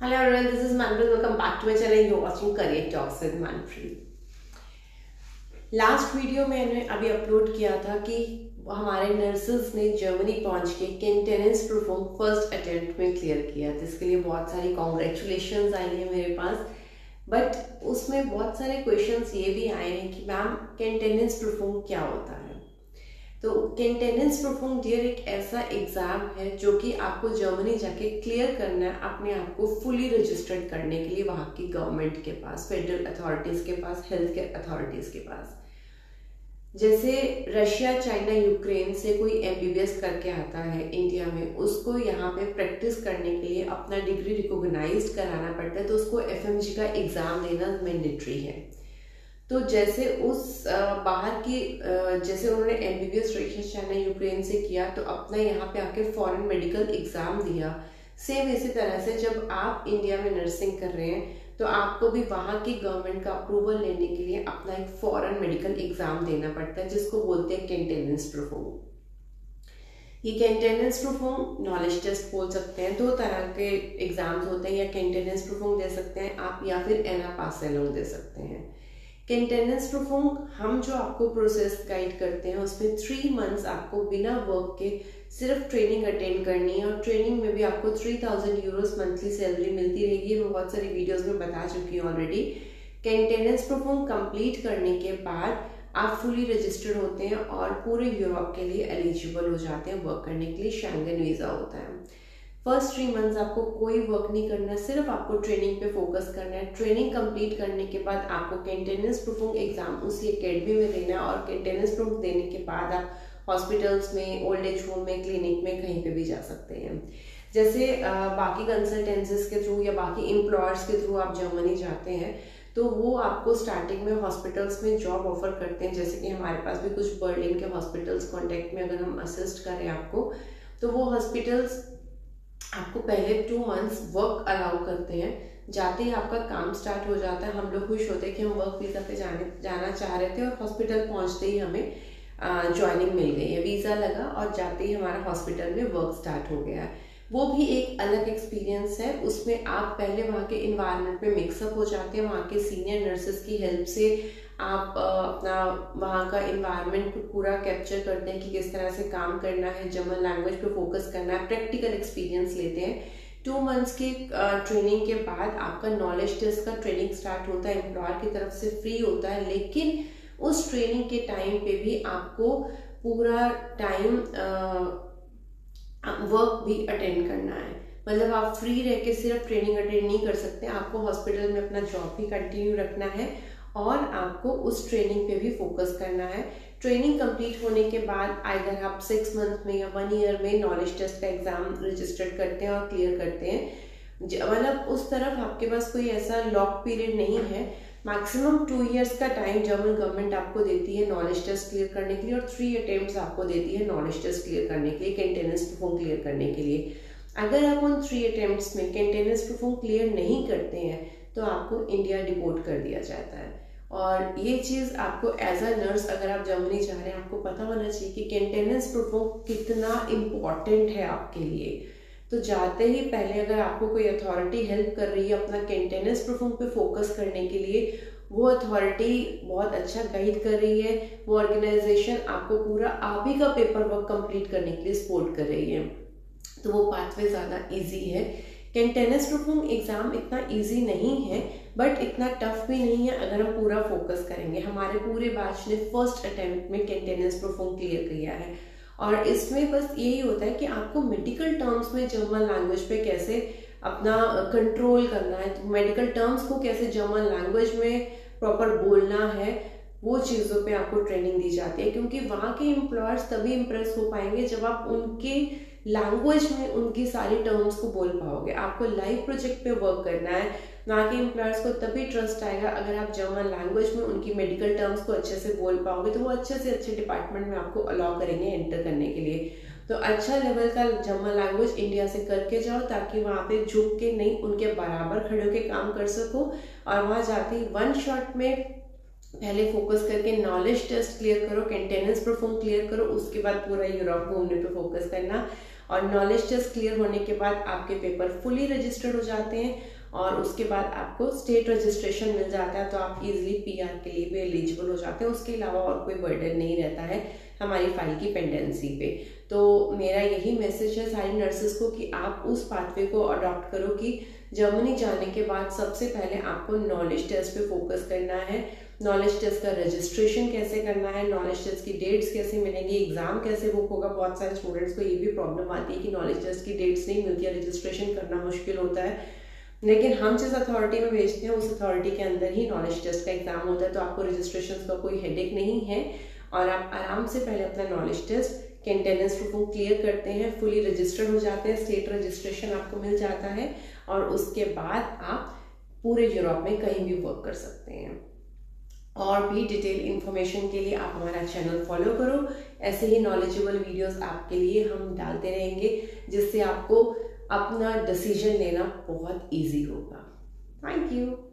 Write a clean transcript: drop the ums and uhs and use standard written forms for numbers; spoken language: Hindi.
Hello everyone, this is Manpreet. Welcome back to my channel. You're watching Career Talks with Manpreet. Last video मैंने अभी अपलोड किया था कि हमारे नर्सेज ने जर्मनी पहुंच के केंटेनेंस परफॉर्म फर्स्ट अटेम्प्ट में क्लियर किया। जिसके लिए बहुत सारी कॉन्ग्रेचुलेशंस आई हैं मेरे पास, बट उसमें बहुत सारे क्वेश्चंस ये भी आए हैं कि मैम केंटेनेंस परफॉर्म क्या होता है। तो केंटेनेंस परफॉर्म डियर एक ऐसा एग्जाम है जो कि आपको जर्मनी जाके क्लियर करना है अपने आप को फुली रजिस्टर्ड करने के लिए वहाँ की गवर्नमेंट के पास, फेडरल अथॉरिटीज़ के पास, हेल्थ केयर अथॉरिटीज़ के पास। जैसे रशिया, चाइना, यूक्रेन से कोई एमबीबीएस करके आता है इंडिया में, उसको यहाँ पे प्रैक्टिस करने के लिए अपना डिग्री रिकॉग्नाइज्ड कराना पड़ता है, तो उसको एफएमजी का एग्ज़ाम देना मैंडेटरी है। तो जैसे उस बाहर की जैसे उन्होंने एमबीबीएस रशिया, चाइना, यूक्रेन से किया, तो अपना यहाँ पे आके फॉरेन मेडिकल एग्ज़ाम दिया। सेम इसी तरह से जब आप इंडिया में नर्सिंग कर रहे हैं तो आपको भी वहाँ की गवर्नमेंट का अप्रूवल लेने के लिए अपना एक फॉरेन मेडिकल एग्ज़ाम देना पड़ता है, जिसको बोलते हैं केंटेनेंस परफॉर्म। ये केंटेनेंस परफॉर्म नॉलेज टेस्ट बोल सकते हैं। दो तरह के एग्जाम्स होते हैं, या केंटेनेंस परफॉर्म दे सकते हैं आप, या फिर एना पास एलोंग दे सकते हैं। केंटेनेंस परफॉर्म हम जो आपको प्रोसेस गाइड करते हैं उसमें 3 मंथ्स आपको बिना वर्क के सिर्फ ट्रेनिंग अटेंड करनी है, और ट्रेनिंग में भी आपको 3000 यूरोस मंथली सैलरी मिलती रहेगी। मैं बहुत सारी वीडियोस में बता चुकी हूँ ऑलरेडी। केंटेनेंस परफॉर्म कंप्लीट करने के बाद आप फुली रजिस्टर्ड होते हैं और पूरे यूरोप के लिए एलिजिबल हो जाते हैं वर्क करने के लिए। शेंगन वीज़ा होता है। फर्स्ट 3 मंथ्स आपको कोई वर्क नहीं करना, सिर्फ आपको ट्रेनिंग पे फोकस करना है। ट्रेनिंग कंप्लीट करने के बाद आपको केंटेनेंस परफॉर्म एग्जाम उसी एकेडमी में देना है, और केंटेनेंस परफॉर्म देने के बाद आप हॉस्पिटल्स में, ओल्ड एज होम में, क्लिनिक में कहीं पे भी जा सकते हैं। जैसे बाकी कंसल्टेंसीज के थ्रू या बाकी एम्प्लॉयर्स के थ्रू आप जर्मनी जाते हैं तो वो आपको स्टार्टिंग में हॉस्पिटल्स में जॉब ऑफर करते हैं। जैसे कि हमारे पास भी कुछ बर्लिन के हॉस्पिटल्स कॉन्टेक्ट में अगर हम असिस्ट करें आपको, तो वो हॉस्पिटल्स आपको पहले 2 मंथ्स वर्क अलाउ करते हैं। जाते ही आपका काम स्टार्ट हो जाता है। हम लोग खुश होते हैं कि हम वर्क वीज़ा पे जाना चाह रहे थे, और हॉस्पिटल पहुंचते ही हमें ज्वाइनिंग मिल गई है, वीज़ा लगा और जाते ही हमारा हॉस्पिटल में वर्क स्टार्ट हो गया है। वो भी एक अलग एक्सपीरियंस है। उसमें आप पहले वहाँ के इन्वायरमेंट में मिक्सअप हो जाते हैं। वहाँ के सीनियर नर्सेस की हेल्प से आप अपना वहाँ का इन्वायरमेंट को पूरा कैप्चर करते हैं कि किस तरह से काम करना है, जर्मन लैंग्वेज पे फोकस करना है, प्रैक्टिकल एक्सपीरियंस लेते हैं। 2 मंथ्स की ट्रेनिंग के बाद आपका नॉलेज टेस्ट का ट्रेनिंग स्टार्ट होता है, एम्प्लॉयर की तरफ से फ्री होता है। लेकिन उस ट्रेनिंग के टाइम पे भी आपको पूरा टाइम वर्क भी अटेंड करना है। मतलब आप फ्री रह के सिर्फ ट्रेनिंग अटेंड नहीं कर सकते, आपको हॉस्पिटल में अपना जॉब भी कंटिन्यू रखना है और आपको उस ट्रेनिंग पे भी फोकस करना है। ट्रेनिंग कंप्लीट होने के बाद अगर आप 6 मंथ में या 1 ईयर में नॉलेज टेस्ट का एग्जाम रजिस्टर्ड करते हैं और क्लियर करते हैं, मतलब उस तरफ आपके पास कोई ऐसा लॉक पीरियड नहीं है। मैक्सिमम 2 इयर्स का टाइम जर्मन गवर्नमेंट आपको देती है नॉलेज टेस्ट क्लियर करने के लिए, और 3 अटेम्प्ट्स आपको देती है नॉलेज टेस्ट क्लियर करने के लिए, केंटेनेंस परफॉर्म क्लियर करने के लिए। अगर आप उन 3 अटेम्प्ट्स में केंटेनेंस परफॉर्म क्लियर नहीं करते हैं तो आपको इंडिया डिपोर्ट कर दिया जाता है। और ये चीज़ आपको एज अ नर्स अगर आप जर्मनी जा रहे हैं आपको पता होना चाहिए कि केंटेनेंस परफॉर्म कितना इम्पॉर्टेंट है आपके लिए। तो जाते ही पहले अगर आपको कोई अथॉरिटी हेल्प कर रही है अपना केंटेनेंस परफॉर्म पे फोकस करने के लिए, वो अथॉरिटी बहुत अच्छा गाइड कर रही है, वो ऑर्गेनाइजेशन आपको पूरा आप ही का पेपर वर्क कंप्लीट करने के लिए सपोर्ट कर रही है, तो वो पाथवे ज़्यादा ईजी है। केंटेनेंस परफॉर्म एग्ज़ाम इतना इजी नहीं है, बट इतना टफ भी नहीं है अगर हम पूरा फोकस करेंगे। हमारे पूरे बैच ने फर्स्ट अटेम्प्ट में केंटेनेंस परफॉर्म क्लियर किया है, और इसमें बस यही होता है कि आपको मेडिकल टर्म्स में जर्मन लैंग्वेज पे कैसे अपना कंट्रोल करना है, मेडिकल टर्म्स को कैसे जर्मन लैंग्वेज में प्रॉपर बोलना है, वो चीज़ों पे आपको ट्रेनिंग दी जाती है। क्योंकि वहाँ के एम्प्लॉयर्स तभी इम्प्रेस हो पाएंगे जब आप उनके लैंग्वेज में उनकी सारी टर्म्स को बोल पाओगे। आपको लाइव प्रोजेक्ट पे वर्क करना है, वहाँ के एम्प्लॉयर्स को तभी ट्रस्ट आएगा अगर आप जर्मन लैंग्वेज में उनकी मेडिकल टर्म्स को अच्छे से बोल पाओगे, तो वो अच्छे से अच्छे डिपार्टमेंट में आपको अलाउ करेंगे एंटर करने के लिए। तो अच्छा लेवल का जर्मन लैंग्वेज इंडिया से करके जाओ, ताकि वहाँ पे झुक के नहीं, उनके बराबर खड़े होकर काम कर सको। और वहाँ जाते ही 1 शॉट में पहले फोकस करके नॉलेज टेस्ट क्लियर करो, केंटेनेंस परफॉर्म क्लियर करो, उसके बाद पूरा यूरोप घूमने पे फोकस करना। और नॉलेज टेस्ट क्लियर होने के बाद आपके पेपर फुली रजिस्टर्ड हो जाते हैं और उसके बाद आपको स्टेट रजिस्ट्रेशन मिल जाता है, तो आप इजीली पीआर के लिए भी एलिजिबल हो जाते हैं। उसके अलावा और कोई बर्डन नहीं रहता है हमारी फाइल की पेंडेंसी पे। तो मेरा यही मैसेज है सारी नर्सेस को कि आप उस पाथवे को अडॉप्ट करो कि जर्मनी जाने के बाद सबसे पहले आपको नॉलेज टेस्ट पे फोकस करना है। नॉलेज टेस्ट का रजिस्ट्रेशन कैसे करना है, नॉलेज टेस्ट की डेट्स कैसे मिलेंगी, एग्जाम कैसे बुक होगा। बहुत सारे स्टूडेंट्स को ये भी प्रॉब्लम आती है कि नॉलेज टेस्ट की डेट्स नहीं मिलती है, रजिस्ट्रेशन करना मुश्किल होता है। लेकिन हम जिस अथॉरिटी में भेजते हैं उस अथॉरिटी के अंदर ही नॉलेज टेस्ट का एग्जाम होता है, तो आपको रजिस्ट्रेशन का कोई हेडेक नहीं है और आप आराम से पहले अपना नॉलेज टेस्ट केंटेनेंस प्रूफ क्लियर करते हैं, फुली रजिस्टर्ड हो जाते हैं, स्टेट रजिस्ट्रेशन आपको मिल जाता है और उसके बाद आप पूरे यूरोप में कहीं भी वर्क कर सकते हैं। और भी डिटेल इन्फॉर्मेशन के लिए आप हमारा चैनल फॉलो करो। ऐसे ही नॉलेजेबल वीडियोस आपके लिए हम डालते रहेंगे जिससे आपको अपना डिसीजन लेना बहुत इजी होगा। Thank you.